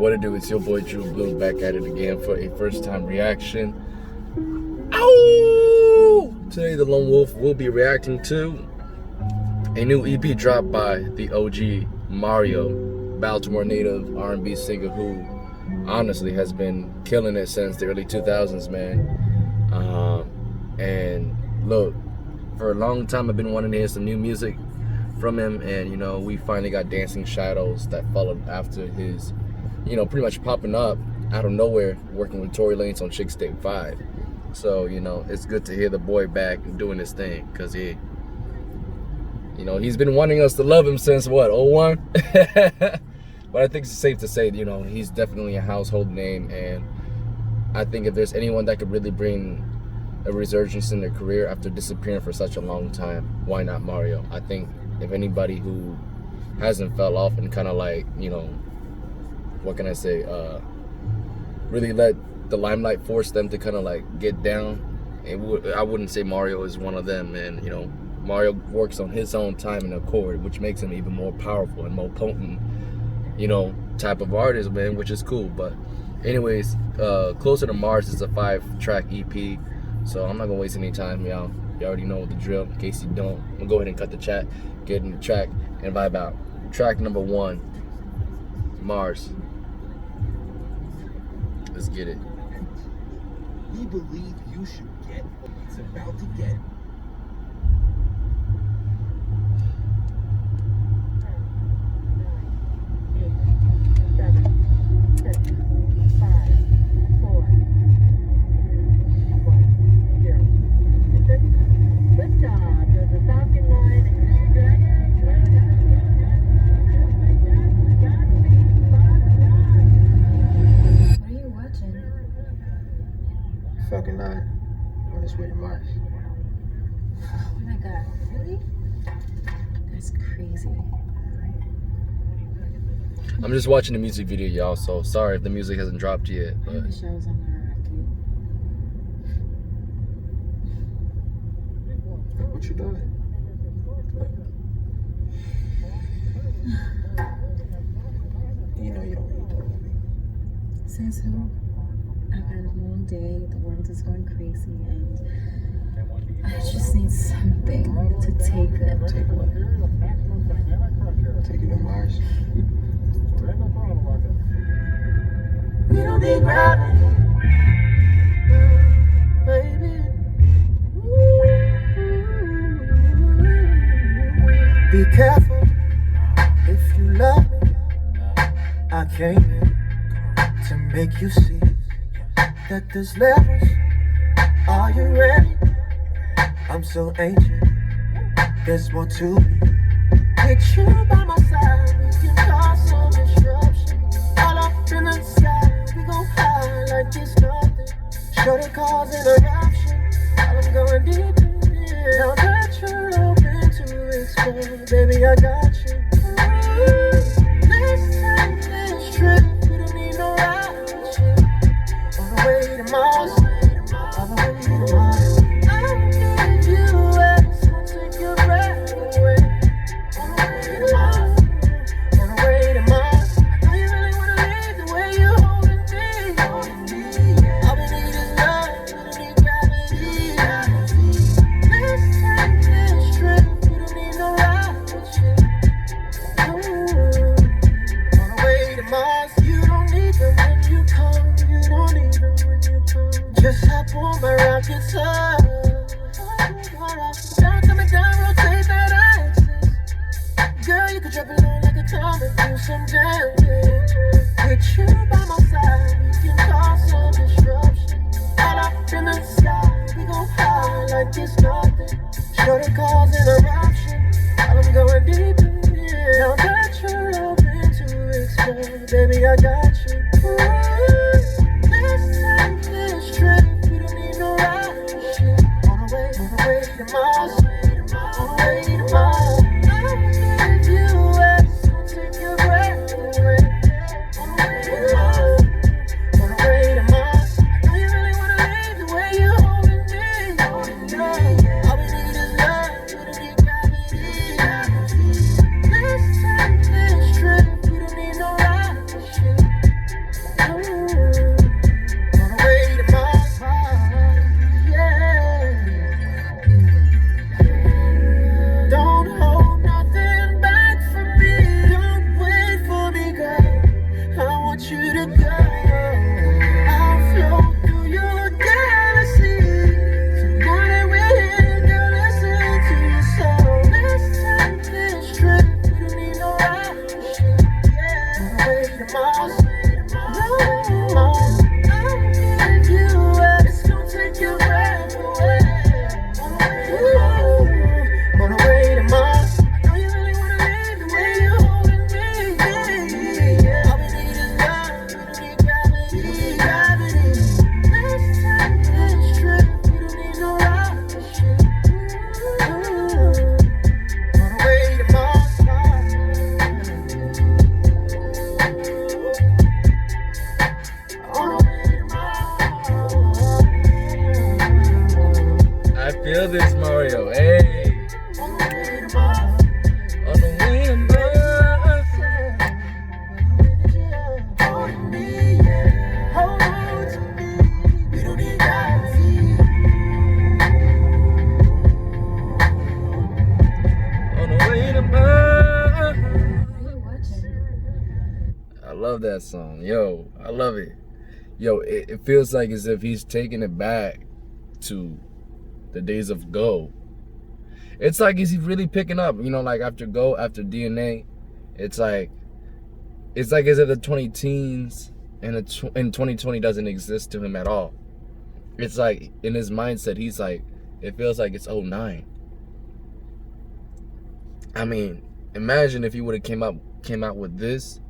What it do? It's your boy Drew Blue back at it again for a first time reaction. Ow! Today the Lone Wolf will be reacting to a new EP dropped by the OG Mario, Baltimore native R&B singer who honestly has been killing it since the early 2000s, man. And look, for a long time I've been wanting to hear some new music from him, and you know, we finally got Dancing Shadows that followed after his, you know, pretty much popping up out of nowhere, working with Tory Lanez on Chick State 5. So, you know, it's good to hear the boy back doing his thing, because he, you know, he's been wanting us to love him since what, 01? But I think it's safe to say, you know, he's definitely a household name, and I think if there's anyone that could really bring a resurgence in their career after disappearing for such a long time, why not Mario? I think if anybody who hasn't fell off and kind of like, you know, what can I say, really let the limelight force them to kind of like get down, I wouldn't say Mario is one of them. And you know, Mario works on his own time and accord, which makes him even more powerful and more potent, you know, type of artist, man, which is cool. But anyways, Closer to Mars is a 5-track EP, so I'm not gonna waste any time, y'all. You already know the drill. In case you don't, I'm gonna go ahead and cut the chat, get in the track, and vibe out. Track number 1, Mars. Let's get it. We believe you should get what it's about to get. Falcon 9 on its way to Mars. Oh my god, really? That's crazy. I'm just watching the music video, y'all, so sorry if the music hasn't dropped yet. But I wish I was on the rocket. What you doing? You know you don't need to with me. Says who? I've had a long day, the world is going crazy, and I just need something to take it. Take what? Take you to Mars? We don't need gravity, baby. Be careful if you love me. I came here to make you see that there's levels. Are you ready? I'm so ancient, there's more to me. With you by my side, we can cause some disruption. All up in the sky, we gon' fly like it's nothing. Sure to cause an eruption, while I'm going deep in. Now that you're open to explore, baby, I got you. Let's take this trip, we don't need no ride ship. On the way to Mars, on the way to Mars. I'll give you X, I'll take your breath away. On the way to Mars, on the way to Mars. I know you really wanna leave the way you're holding me. All we need is love, we don't need gravity. Let's take this trip, we don't need no rocket ship. On the way to Mars, you don't need them when you come. You don't need them when you come. Just hop on my rocket sub. Down, coming down, rotate that axis. Girl, you could drop it on like a tom and do some damage. With you by my side, we can cause some disruption. All up in the sky, we gon' fly like it's nothing. Sure to cause an eruption, while I'm going deep in. Now that you're open to explore, baby, I got you. Let's take this trip, we don't need no ride ship. On the way to Mars, on the way to Mars. I'll give you X, I'll take your breath away. On the way to Mars, on the way to Mars. I know you really wanna leave the way you're holding me. All we need is love, we don't need gravity. Let's take this trip, we don't need no ride ship. most. I'll give you it. It's gonna take your breath away. On the way to Mars. I know you really wanna live the way you're holding me. All we need is love. We don't need gravity. Let's take this trip. We don't need no rocket ship. On the way to Mars. On the way to Mars. I feel this, Mario. Hey. On the way to Mars. On the way to Mars. Hold me, yeah. Hold on to me. We don't need gravity. On the way to Mars. Are you watching? I love that song. Yo, I love it. Yo, it feels like as if he's taking it back to the days of Go. It's like he's really picking up, you know, like after Go, after DNA, it's like as if the 20-teens and in 2020 doesn't exist to him at all. It's like in his mindset, he's like, it feels like it's 09. I mean, imagine if he would have came out with this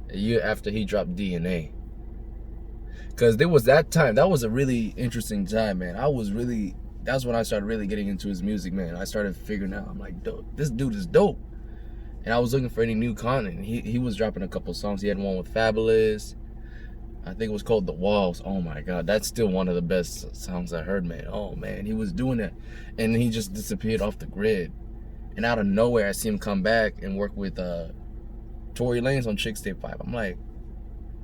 a year after he dropped DNA. Because there was that time, that was a really interesting time, man. That's when I started really getting into his music, man. I started figuring out, I'm like, dope, this dude is dope. And I was looking for any new content. He was dropping a couple songs. He had one with Fabulous. I think it was called The Walls. Oh my God, that's still one of the best songs I heard, man. Oh man, he was doing that. And he just disappeared off the grid. And out of nowhere, I see him come back and work with Tory Lanez on Chicks Tape 5. I'm like,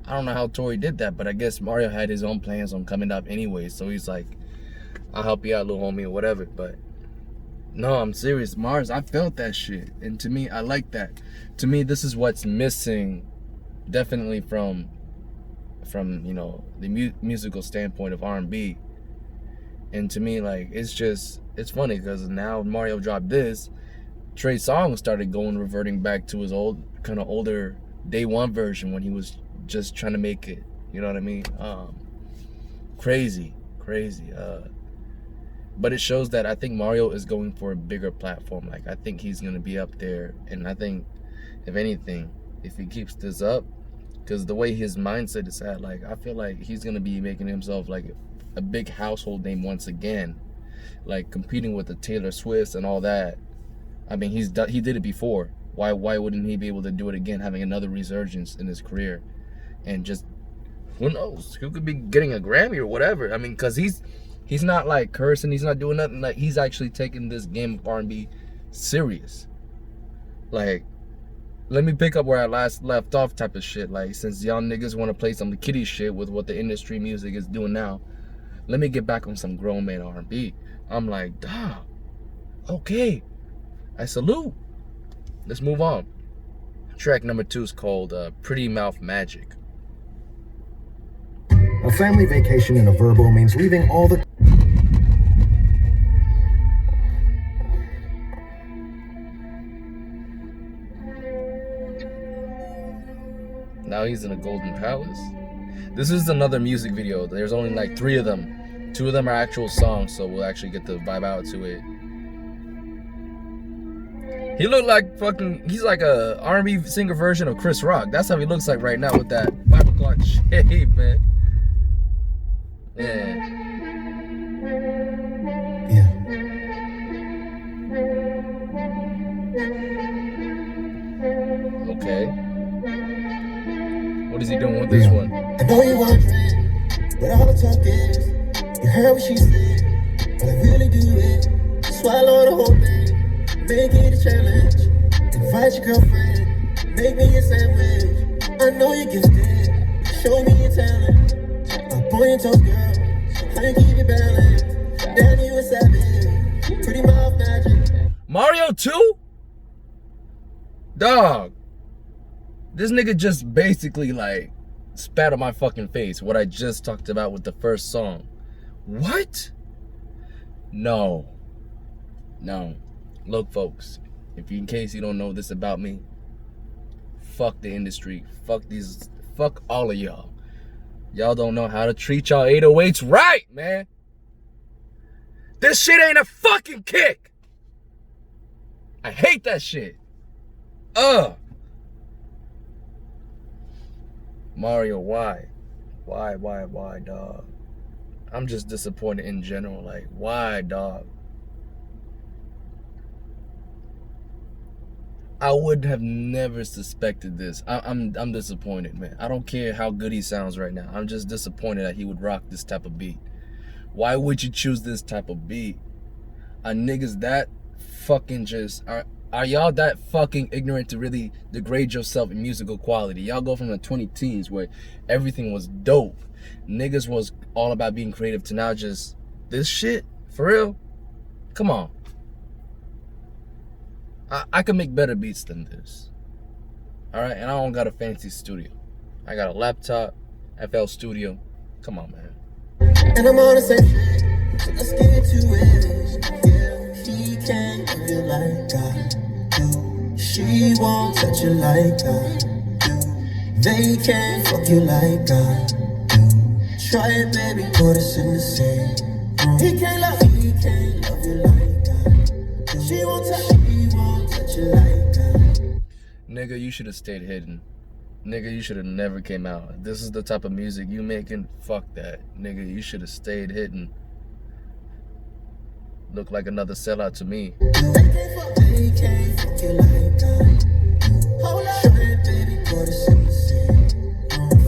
I don't know how Tory did that, but I guess Mario had his own plans on coming up anyway. So he's like, I'll help you out, little homie, or whatever. But no, I'm serious. Mars, I felt that shit. And to me, I like that. To me, this is what's missing, definitely from you know, the musical standpoint of R&B. And to me, like, it's funny because now Mario dropped this, Trey Songz started reverting back to his older Day One version when he was just trying to make it. You know what I mean? Crazy. But it shows that I think Mario is going for a bigger platform. Like, I think he's gonna be up there, and I think, if anything, if he keeps this up, because the way his mindset is at, like, I feel like he's gonna be making himself like a big household name once again, like competing with the Taylor Swifts and all that. I mean, he did it before. Why wouldn't he be able to do it again, having another resurgence in his career? And just, who knows, who could be getting a Grammy or whatever. I mean, because he's not like cursing, he's not doing nothing. Like, he's actually taking this game of R&B serious. Like, let me pick up where I last left off type of shit. Like, since y'all niggas want to play some kiddie shit with what the industry music is doing now, let me get back on some grown man R&B. I'm like, duh, okay, I salute. Let's move on. Track number 2 is called Pretty Mouth Magic. A family vacation in a Verbo means leaving all the... Now he's in a golden palace. This is another music video. There's only like 3 of them. 2 of them are actual songs, so we'll actually get to vibe out to it. He looked like he's like a R&B singer version of Chris Rock. That's how he looks like right now with that 5 o'clock shade, man. Yeah. Okay. What is he doing with this one? I know you want it, but all the talk is, you heard what she said, but I really do it. Swallow the whole thing, make it a challenge. Invite your girlfriend, make me a sandwich. I know you're gifted, show me your talent. I'll point your girl, how you keep it balanced. Damn, you a savage, pretty mouth magic. Mario 2? Dog. This nigga just basically like spat on my fucking face what I just talked about with the first song. What? No. Look, folks, in case you don't know this about me, fuck the industry. Fuck all of y'all. Y'all don't know how to treat y'all 808s right, man. This shit ain't a fucking kick. I hate that shit. Mario, why? Why, dog? I'm just disappointed in general. Like, why, dog? I would have never suspected this. I'm disappointed, man. I don't care how good he sounds right now. I'm just disappointed that he would rock this type of beat. Why would you choose this type of beat? Are niggas that fucking just... Are y'all that fucking ignorant to really degrade yourself in musical quality? Y'all go from the 20 teens where everything was dope. Niggas was all about being creative to now just this shit? For real? Come on. I can make better beats than this. Alright? And I don't got a fancy studio. I got a laptop, FL Studio. Come on, man. And I'm on the same shit, so let's get to it. Yeah, he can't do you like I do. She won't touch you like I do. They can't fuck you like I do. Try it, baby, put us in the same room. He can't love you like I do. She won't touch you like I do. Nigga, you should have stayed hidden. Nigga, you should have never came out. If this is the type of music you making, fuck that. Nigga, you should have stayed hidden. Look like another sellout to me. They can't fuck you like that. Hold up, baby, put us in the same.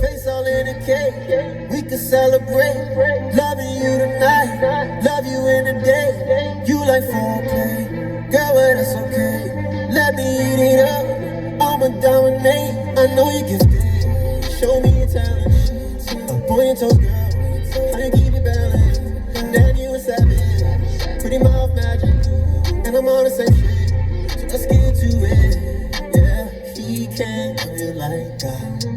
Face all in the cake, we can celebrate. Loving you tonight, love you in the day. You like foreplay, girl, well, that's okay. Let me eat it up. I'ma dominate. I know you can stay. Show me your talent. I'm pointing toes, girl. How you keep it balanced? Damn, you a savage. Pretty mouth magic. And I'm on the same shit. So let's get to it. Yeah, he can't love you like I do.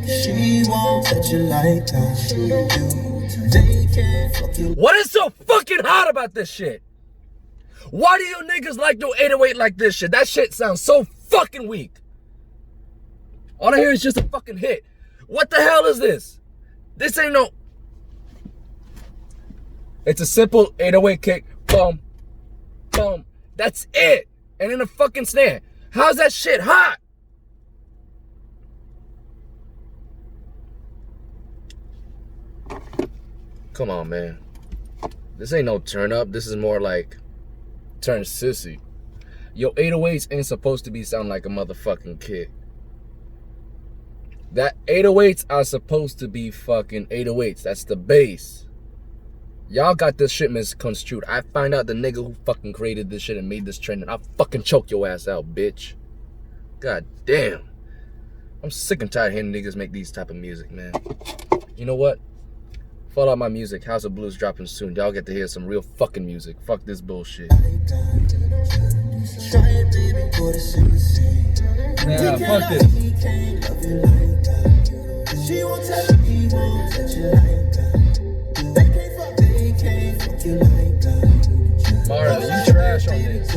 She won't touch you like I do. They can't fuck you. What is so fucking hot about this shit? Why do you niggas like no 808 like this shit? That shit sounds so fucking weak. All I hear is just a fucking hit. What the hell is this? This ain't no... It's a simple 808 kick. Boom. Boom. That's it. And then a fucking snare. How's that shit hot? Come on, man. This ain't no turn up. This is more like turn sissy. Yo, 808s ain't supposed to be sound like a motherfucking kid. That 808s are supposed to be fucking 808s. That's the bass. Y'all got this shit misconstrued. I find out the nigga who fucking created this shit and made this trend, and I'll fucking choke your ass out, bitch. God damn. I'm sick and tired of hearing niggas make these type of music, man. You know what? Follow out my music. House of Blues dropping soon. Y'all get to hear some real fucking music. Fuck this bullshit. Nah, fuck this. She won't touch you, won't touch you like that. They can't fuck you like that. Mario, you trash on this.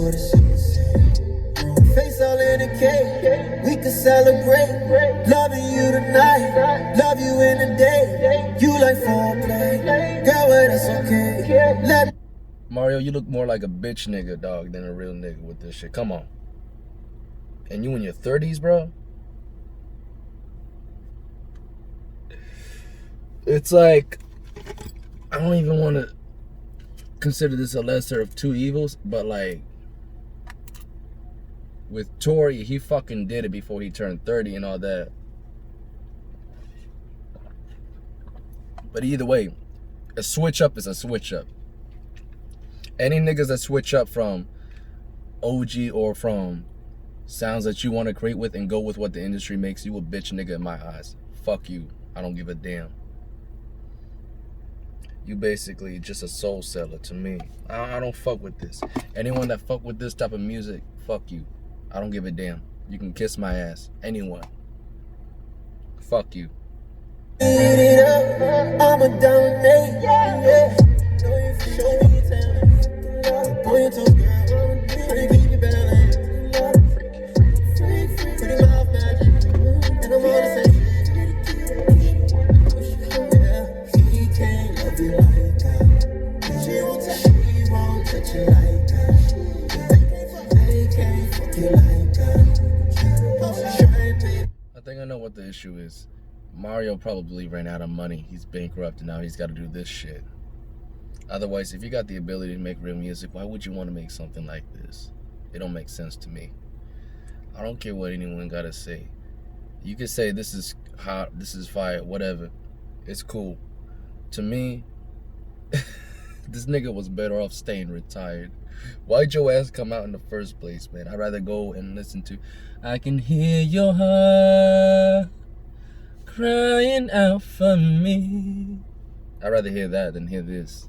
Face all in the cake, we can celebrate. Loving you tonight, love you in the day. You like foreplay, girl, well, that's okay. Mario, you look more like a bitch nigga, dog, than a real nigga with this shit. Come on. And you in your 30s, bro? It's like, I don't even want to consider this a lesser of two evils, but like, with Tory, he fucking did it before he turned 30 and all that. But either way, a switch up is a switch up. Any niggas that switch up from OG or from sounds that you want to create with and go with what the industry makes, you a bitch nigga in my eyes. Fuck you. I don't give a damn. You basically just a soul seller to me. I don't fuck with this. Anyone that fuck with this type of music, fuck you. I don't give a damn. You can kiss my ass. Anyone. Fuck you. I'ma dominate, yeah. Know you show me your talent. Boy, you told girl, how you keep it balanced. Pretty mouth magic. think I know what the issue is. Mario probably ran out of money. He's bankrupt and now he's got to do this shit. Otherwise, if you got the ability to make real music, why would you want to make something like this? It don't make sense to me. I don't care what anyone got to say. You can say this is hot, this is fire, whatever. It's cool. To me, this nigga was better off staying retired. Why'd your ass come out in the first place, man? I'd rather go and listen to I Can Hear Your Heart Crying Out For Me. I'd rather hear that than hear this.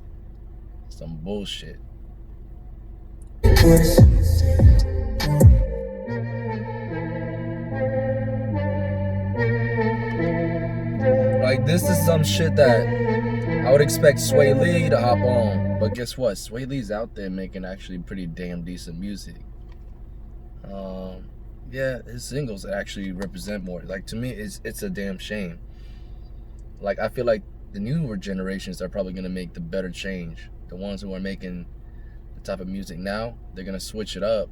Some bullshit. Like, this is some shit that I would expect Sway Lee to hop on. But guess what? Sway Lee's out there making actually pretty damn decent music. Yeah, his singles actually represent more. Like, to me, it's a damn shame. Like, I feel like the newer generations are probably going to make the better change. The ones who are making the type of music now, they're going to switch it up.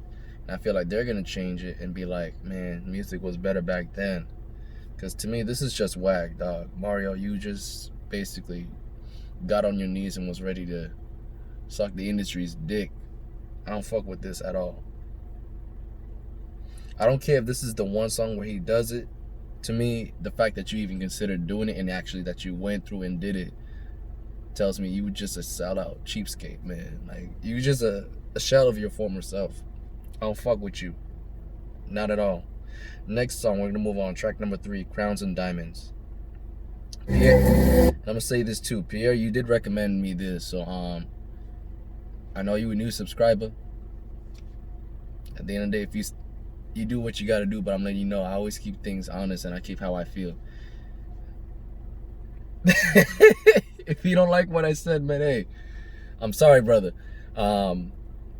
And I feel like they're going to change it and be like, man, music was better back then. Because to me, this is just whack, dog. Mario, you just basically got on your knees and was ready to suck the industry's dick. I don't fuck with this at all. I don't care if this is the one song where he does it. To me, the fact that you even considered doing it and actually that you went through and did it tells me you were just a sellout cheapskate, man. Like, you were just a shell of your former self. I don't fuck with you. Not at all. Next song, we're gonna move on. Track number 3, Crowns and Diamonds. Pierre, I'm gonna say this too. Pierre, you did recommend me this, so I know you a new subscriber. At the end of the day, if you do what you gotta do, but I'm letting you know, I always keep things honest and I keep how I feel. If you don't like what I said, man, hey, I'm sorry, brother.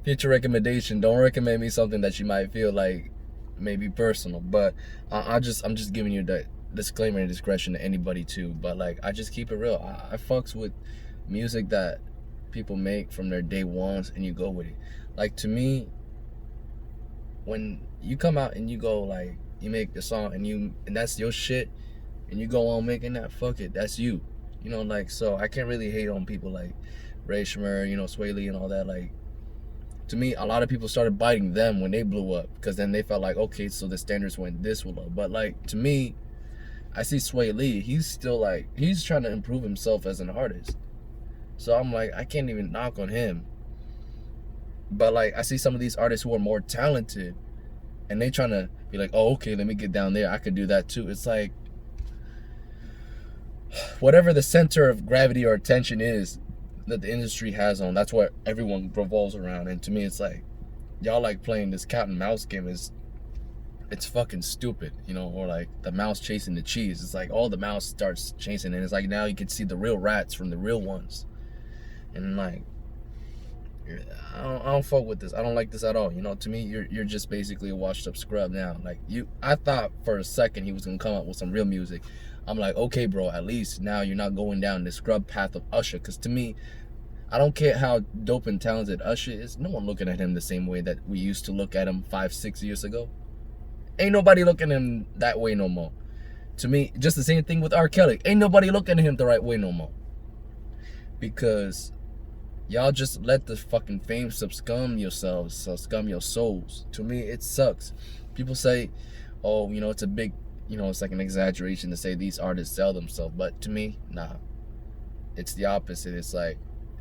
Future recommendation, don't recommend me something that you might feel like maybe personal, but I'm just giving you that disclaimer and discretion to anybody too. But like, I just keep it real. I fucks with music that people make from their day ones and you go with it. Like, to me, when you come out and you go, like, you make the song and that's your shit and you go on making that, fuck it, that's you. You know, like, so I can't really hate on people like Ray Shmur, you know, Sway Lee and all that. Like, to me, a lot of people started biting them when they blew up, because then they felt like, okay, so the standards went this low. But like, to me, I see Sway Lee, he's still like, he's trying to improve himself as an artist. So I'm like, I can't even knock on him. But like, I see some of these artists who are more talented and they trying to be like, oh, okay, let me get down there, I could do that too. It's like, whatever the center of gravity or attention is that the industry has on, that's what everyone revolves around. And to me, it's like, y'all like playing this cat and mouse game. It's fucking stupid, you know, or like the mouse chasing the cheese. It's like all the mouse starts chasing and it's like, now you can see the real rats from the real ones. And like, I don't fuck with this. I don't like this at all. You know, to me, you're just basically a washed up scrub now. Like, I thought for a second he was gonna come up with some real music. I'm like, okay, bro, at least now you're not going down the scrub path of Usher. Because to me, I don't care how dope and talented Usher is. No one looking at him the same way that we used to look at him 5-6 years ago. Ain't nobody looking at him that way no more. To me, just the same thing with R. Kelly. Ain't nobody looking at him the right way no more. Because y'all just let the fucking fame subscum yourselves, subscum your souls. To me, it sucks. People say, oh, you know, it's a big, you know, it's like an exaggeration to say these artists sell themselves. But to me, nah. It's the opposite. It's like,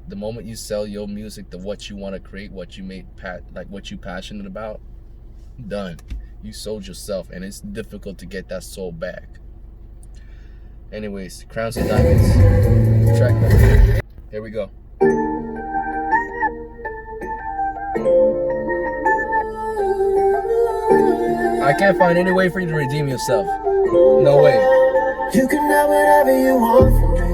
the moment you sell your music to what you want to create, what you made, like what you passionate about, done. You sold yourself, and it's difficult to get that soul back. Anyways, Crowns and Diamonds, track number 8. Here we go. I can't find any way for you to redeem yourself. No way. You can have whatever you want from me.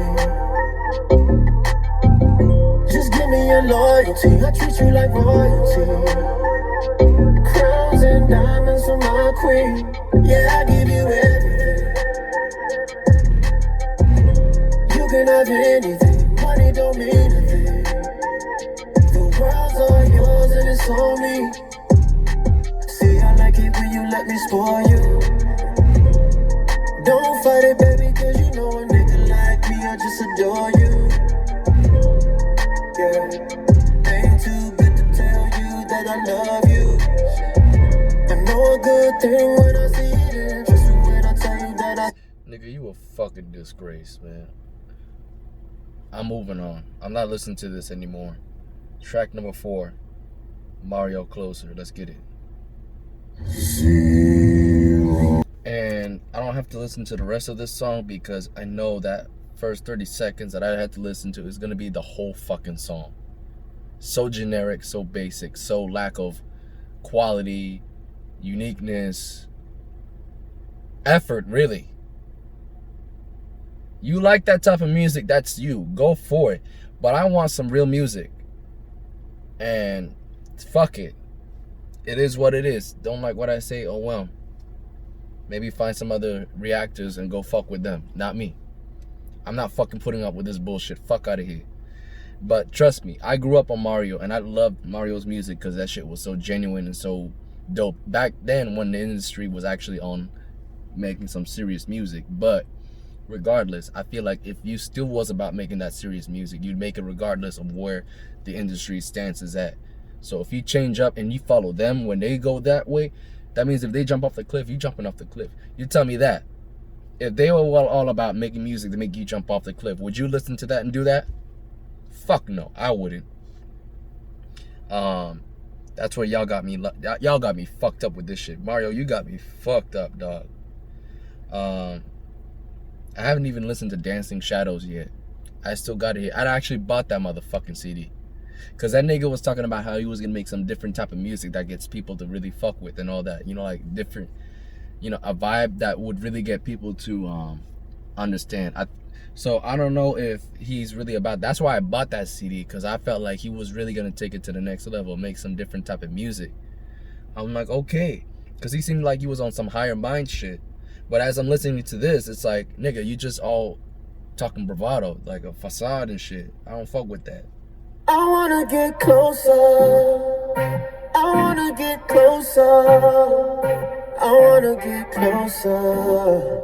Just give me your loyalty. I treat you like royalty. Crowns and diamonds for my queen. Yeah, I give you everything. You can have anything. Money don't mean a thing. The world's all yours and it's on me. See, I like it when you let me spoil you. Nigga, you a fucking disgrace, man. I'm moving on. I'm not listening to this anymore. Track number 4, Mario Closer. Let's get it. And I don't have to listen to the rest of this song because I know that first 30 seconds that I had to listen to is gonna be the whole fucking song. So generic, so basic, so lack of quality, uniqueness, effort, really. You like that type of music, that's you. Go for it. But I want some real music. And fuck it. It is what it is. Don't like what I say? Oh well. Maybe find some other reactors and go fuck with them. Not me. I'm not fucking putting up with this bullshit. Fuck out of here. But trust me, I grew up on Mario and I loved Mario's music because that shit was so genuine and so dope. Back then when the industry was actually on making some serious music. But regardless, I feel like if you still was about making that serious music, you'd make it regardless of where the industry stance is at. So if you change up and you follow them when they go that way, that means if they jump off the cliff, you jumping off the cliff. You tell me that. If they were all about making music to make you jump off the cliff, would you listen to that and do that? Fuck no, I wouldn't. That's where y'all got me fucked up with this shit. Mario, you got me fucked up, dog. I haven't even listened to Dancing Shadows yet. I still got it here. I actually bought that motherfucking CD. Because that nigga was talking about how he was going to make some different type of music that gets people to really fuck with and all that. You know, like different, you know, a vibe that would really get people to understand. So I don't know if he's really about, that's why I bought that CD. Because I felt like he was really going to take it to the next level, make some different type of music. I'm like, okay. Because he seemed like he was on some higher mind shit. But as I'm listening to this, it's like, nigga, you just all talking bravado, like a facade and shit. I don't fuck with that. I wanna get closer. I wanna get closer. I wanna get closer.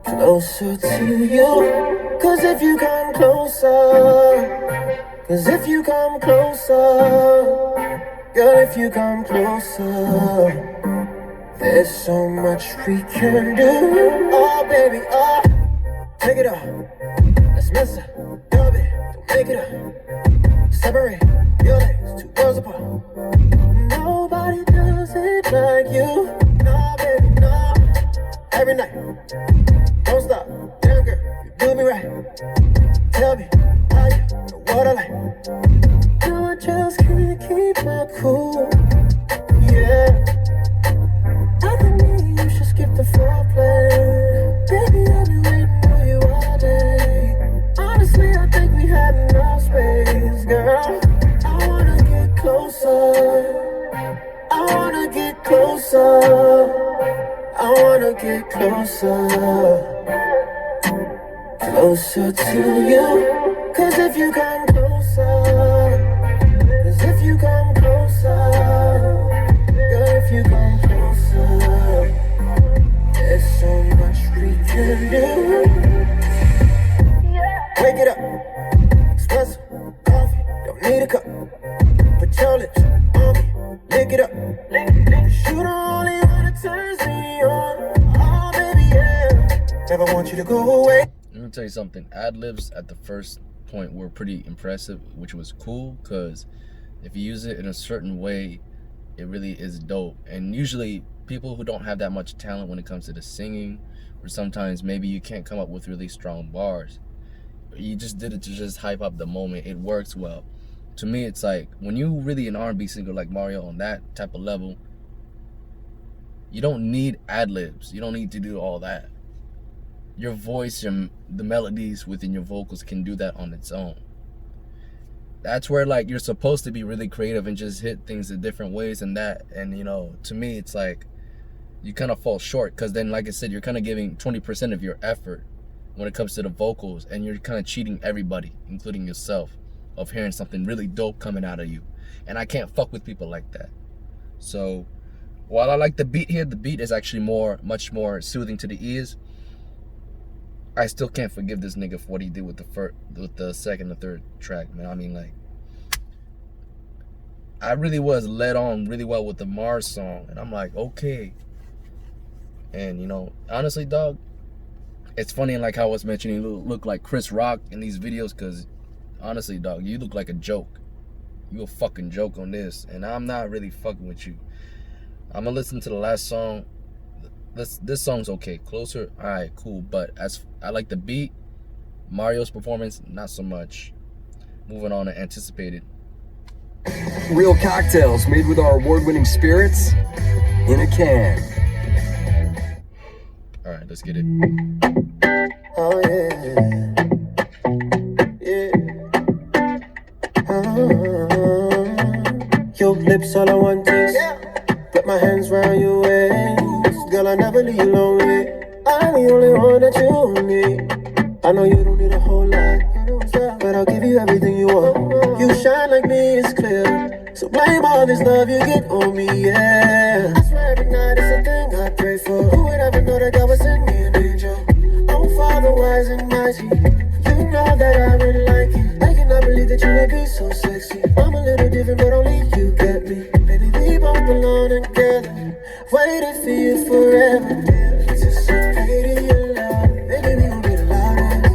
Closer to you. Cause if you come closer. Cause if you come closer. Girl, if you come closer. There's so much we can do. Oh, baby, oh. Take it up. Let's mess up. Dub it. Don't make it up. Separate your legs, 2 worlds apart. Nobody does it like you. No, baby, no. Every night. Don't stop. Damn girl, you do me right. Tell me how you know what I like. No, I just can't keep my cool. Yeah. I think me and you should skip the foreplay. Baby, I've been waiting for you all day. Honestly, I think we had enough space, girl. I wanna get closer. I wanna get closer. I wanna get closer. Closer to you. Cause if you come closer. Cause if you come closer. Girl, if you come closer. There's so much we can do. Wake it up. Espresso, coffee, don't need a cup. Put your lips on me, lick it up. You the only one that turns me on. Oh, baby, yeah. Never want you to go away. Let me tell you something. Ad-libs at the first point were pretty impressive, which was cool, because if you use it in a certain way, it really is dope. And usually people who don't have that much talent when it comes to the singing, or sometimes maybe you can't come up with really strong bars, you just did it to just hype up the moment, it works well. To me, it's like when you really an R&B singer like Mario on that type of level, you don't need ad-libs. You don't need to do all that. Your voice and the melodies within your vocals can do that on its own. That's where like you're supposed to be really creative and just hit things in different ways and that. And you know, to me, it's like you kind of fall short, because then, like I said, you're kind of giving 20% of your effort when it comes to the vocals, and you're kind of cheating everybody, including yourself, of hearing something really dope coming out of you. And I can't fuck with people like that. So while I like the beat here, the beat is actually much more soothing to the ears. I still can't forgive this nigga for what he did with the second and third track, man. I mean, like, I really was led on really well with the Mars song, and I'm like, okay, And you know, honestly, dog, it's funny like how I was mentioning you look like Chris Rock in these videos, because honestly, dog, you look like a joke. You a fucking joke on this, and I'm not really fucking with you. I'm gonna listen to the last song. This song's okay. Closer, all right, cool. But as I like the beat, Mario's performance, not so much. Moving on to Anticipated. Real cocktails made with our award-winning spirits in a can. All right, let's get it. Oh yeah, yeah. Your lips all I want is put my hands round your waist. Girl, I never leave you lonely. I'm the only one that you need. I know you don't need a whole lot, but I'll give you everything you want. You shine like me, it's clear. So blame all this love you get on me, yeah. I swear every night it's a thing I pray for. Who would ever know that God would send me an angel? Oh, Father, wise and mighty, you know that I would like it. I cannot believe that you would be so sexy. I'm a little different, but only you get me. Baby, we both belong together. Waiting for you forever. Anticipating your love. Baby, we gon' be the loudest.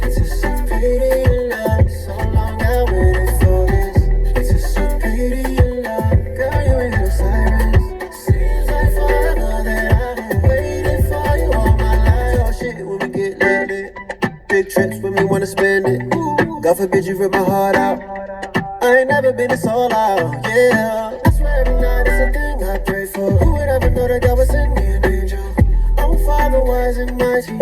Anticipating your love. So long I waited for this. Anticipating your love. Girl, you ain't no sirens. Seems like forever that I've been waiting for you all my life. Talk shit when we get lit. Big trips when we wanna spend it. God forbid you rip my heart out. I ain't never been this all out, yeah. I swear every night it's a thing I pray for. Who would ever know that God would send me an angel? Oh, Father, wise and mighty, you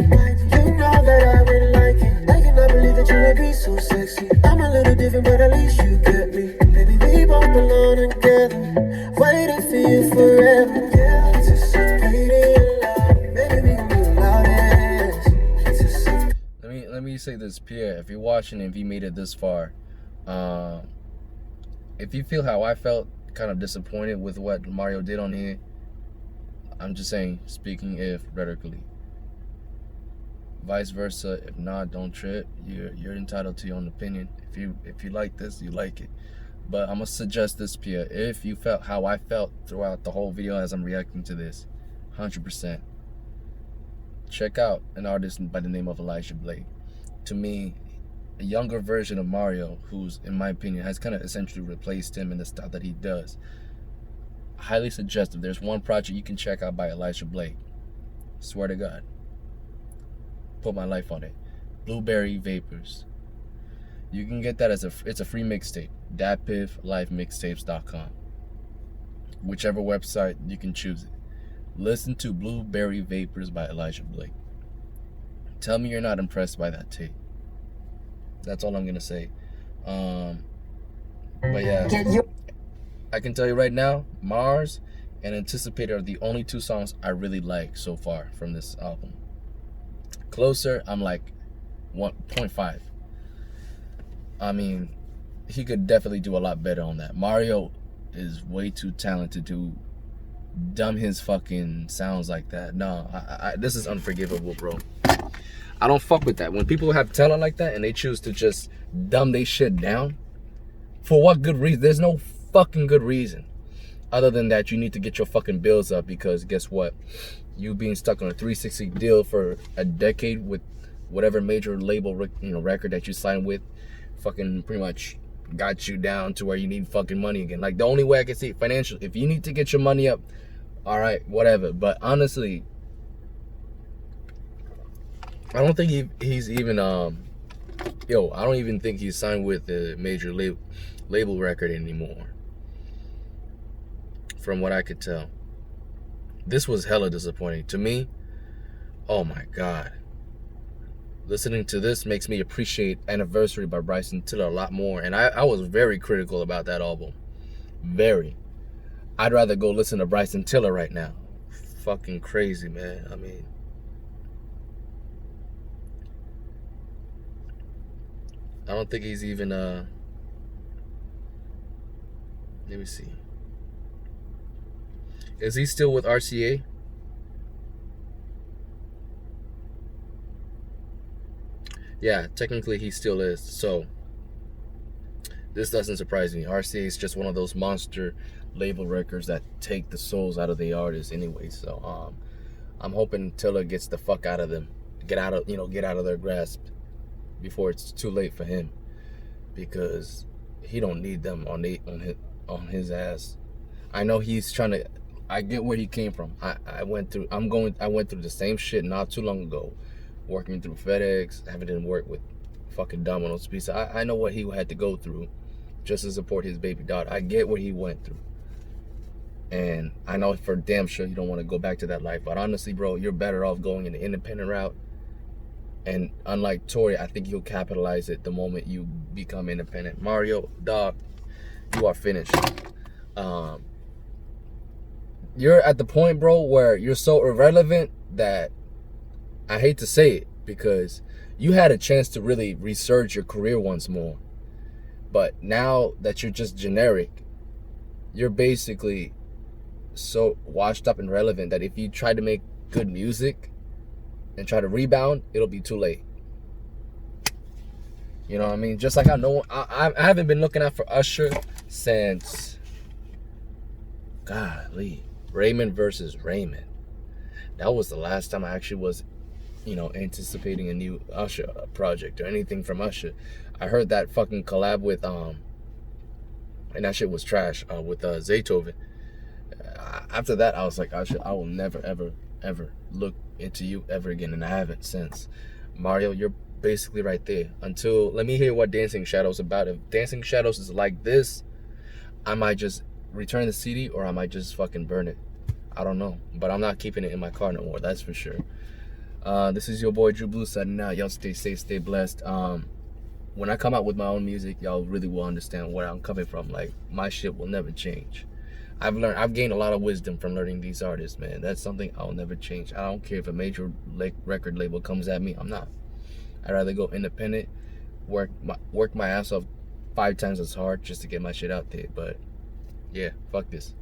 know that I would like it. I cannot believe that you would be so sexy. I'm a little different, but at least you get me. Baby, we both belong together. Waiting for you forever, yeah. Anticipating your love. Baby, we gon' be the loudest. Let me say this, Pierre. If you're watching and if you made it this far, if you feel how I felt, kind of disappointed with what Mario did on here, I'm just saying, speaking if rhetorically. Vice versa, if not, don't trip. You're entitled to your own opinion. If you like this, you like it. But I'm gonna suggest this, Pierre. If you felt how I felt throughout the whole video as I'm reacting to this, 100%. Check out an artist by the name of Elijah Blake. To me, a younger version of Mario, who's, in my opinion, has kind of essentially replaced him in the style that he does. Highly suggest if there's one project you can check out by Elijah Blake. Swear to God. Put my life on it. Blueberry Vapors. You can get that it's a free mixtape. DatPiffLifeMixtapes.com. Whichever website, you can choose it. Listen to Blueberry Vapors by Elijah Blake. Tell me you're not impressed by that tape. That's all I'm gonna say. But yeah, I can tell you right now, Mars and Anticipated are the only two songs I really like so far from this album. Closer, I'm like 1.5. I mean, he could definitely do a lot better on that. Mario is way too talented to dumb his fucking sounds like that. No, this is unforgivable, bro. I don't fuck with that. When people have talent like that and they choose to just dumb they shit down, for what good reason? There's no fucking good reason. Other than that, you need to get your fucking bills up, because guess what? You being stuck on a 360 deal for a decade with whatever major label record that you signed with, fucking pretty much got you down to where you need fucking money again. Like, the only way I can see it, financial, if you need to get your money up, all right, whatever. But honestly, I don't think he's even I don't even think he's signed with a major label record anymore, from what I could tell. This was hella disappointing to me. Oh my God. Listening to this makes me appreciate Anniversary by Bryson Tiller a lot more. And I was very critical about that album. Very. I'd rather go listen to Bryson Tiller right now. Fucking crazy, man. I mean, I don't think he's even let me see. Is he still with RCA? Yeah, technically he still is. So this doesn't surprise me. RCA is just one of those monster label records that take the souls out of the artists anyway. So I'm hoping Tiller gets the fuck out of them, get out of their grasp before it's too late for him, because he don't need them on his ass. I know he's trying to. I get where he came from. I went through the same shit not too long ago, working through FedEx, having to work with fucking Domino's Pizza. I know what he had to go through just to support his baby daughter. I get what he went through. And I know for damn sure you don't want to go back to that life. But honestly, bro, you're better off going in the independent route. And unlike Tory, I think you'll capitalize it the moment you become independent. Mario, dog, you are finished. You're at the point, bro, where you're so irrelevant that I hate to say it, because you had a chance to really resurge your career once more. But now that you're just generic, you're basically so washed up and relevant that if you try to make good music and try to rebound, it'll be too late. You know what I mean? Just like I haven't been looking out for Usher since, golly, Raymond versus Raymond. That was the last time I actually was, anticipating a new Usher project or anything from Usher. I heard that fucking collab with and that shit was trash, with Zaytoven. After that, I was like, Usher, I will never ever look into you ever again, and I haven't since. Mario, you're basically right there. Let me hear what Dancing Shadows about. If Dancing Shadows is like this, I might just return the CD, or I might just fucking burn it. I don't know, but I'm not keeping it in my car no more, that's for sure. This is your boy Drew Blue signing out. Y'all stay safe, stay blessed. When I come out with my own music, y'all really will understand where I'm coming from. Like, my shit will never change. I've gained a lot of wisdom from learning these artists, man. That's something I'll never change. I don't care if a major record label comes at me. I'm not. I'd rather go independent, work my ass off 5 times as hard just to get my shit out there. But yeah, fuck this.